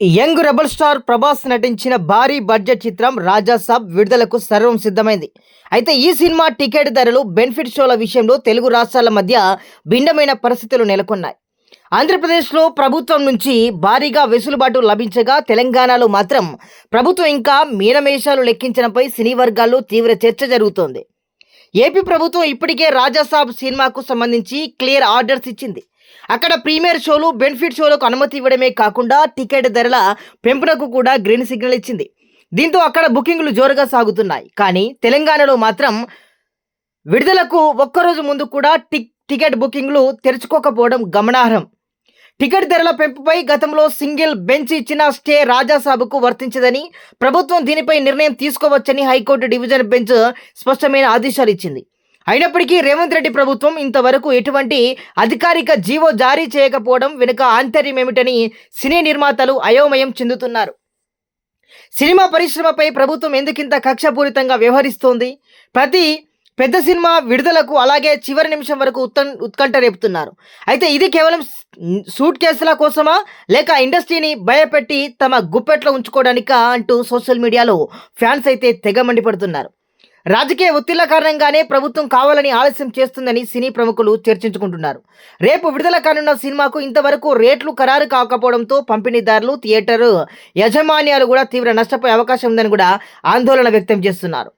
Young rebel star Prabhas నటించిన భారీ budget చిత్రం రాజాసాబ్ విడుదలకు సర్వం సిద్ధమైంది. అయితే ఈ సినిమా టికెట్ ధరలు, బెనిఫిట్ షోల విషయంలో తెలుగు రాష్ట్రాల మధ్య భిన్నమైన పరిస్థితులు నెలకొన్నాయి. ఆంధ్రప్రదేశ్లో ప్రభుత్వం నుంచి భారీగా వెసులుబాటు లభించగా, తెలంగాణలో మాత్రం ప్రభుత్వం ఇంకా మీనమేషాలు లెక్కించడంపై సినీ వర్గాల్లో తీవ్ర చర్చ జరుగుతోంది. ఏపీ ప్రభుత్వం ఇప్పటికే రాజాసాబ్ సినిమాకు సంబంధించి క్లియర్ ఆర్డర్స్ ఇచ్చింది. అక్కడ ప్రీమియర్ షోలు, బెనిఫిట్ షోలకు అనుమతి ఇవ్వడమే కాకుండా టికెట్ ధరల పెంపునకు కూడా గ్రీన్ సిగ్నల్ ఇచ్చింది. దీంతో అక్కడ బుకింగ్లు జోరుగా సాగుతున్నాయి. కానీ తెలంగాణలో మాత్రం విడుదలకు ఒక్కరోజు ముందు కూడా టికెట్ బుకింగ్లు తెరుచుకోకపోవడం గమనార్హం. టికెట్ ధరల పెంపుపై గతంలో సింగిల్ బెంచ్ ఇచ్చిన స్టే రాజాసాబుకు వర్తించదని, ప్రభుత్వం దీనిపై నిర్ణయం తీసుకోవచ్చని హైకోర్టు డివిజన్ బెంచ్ స్పష్టమైన ఆదేశాలు ఇచ్చింది. అయినప్పటికీ రేవంత్ రెడ్డి ప్రభుత్వం ఇంతవరకు ఎటువంటి అధికారిక జీవో జారీ చేయకపోవడం వెనుక ఆంతర్యం ఏమిటని సినీ నిర్మాతలు అయోమయం చెందుతున్నారు. సినిమా పరిశ్రమపై ప్రభుత్వం ఎందుకింత కక్షపూరితంగా వ్యవహరిస్తోంది? ప్రతి పెద్ద సినిమా విడుదలకు అలాగే చివరి నిమిషం వరకు ఉత్కంఠ రేపుతున్నారు. అయితే ఇది కేవలం సూట్ కేసుల కోసమా, లేక ఇండస్ట్రీని భయపెట్టి తమ గుప్పెట్లో ఉంచుకోవడానికా అంటూ సోషల్ మీడియాలో ఫ్యాన్స్ అయితే తెగ మండిపడుతున్నారు. రాజకీయ ఒత్తిళ్ల కారణంగానే ప్రభుత్వం కావాలని ఆలస్యం చేస్తుందని సినీ ప్రముఖులు చర్చించుకుంటున్నారు. రేపు విడుదల కానున్న సినిమాకు ఇంతవరకు రేట్లు ఖరారు కాకపోవడంతో పంపిణీదారులు, థియేటర్ యజమాన్యాలు కూడా తీవ్ర నష్టపోయే అవకాశం ఉందని కూడా ఆందోళన వ్యక్తం చేస్తున్నారు.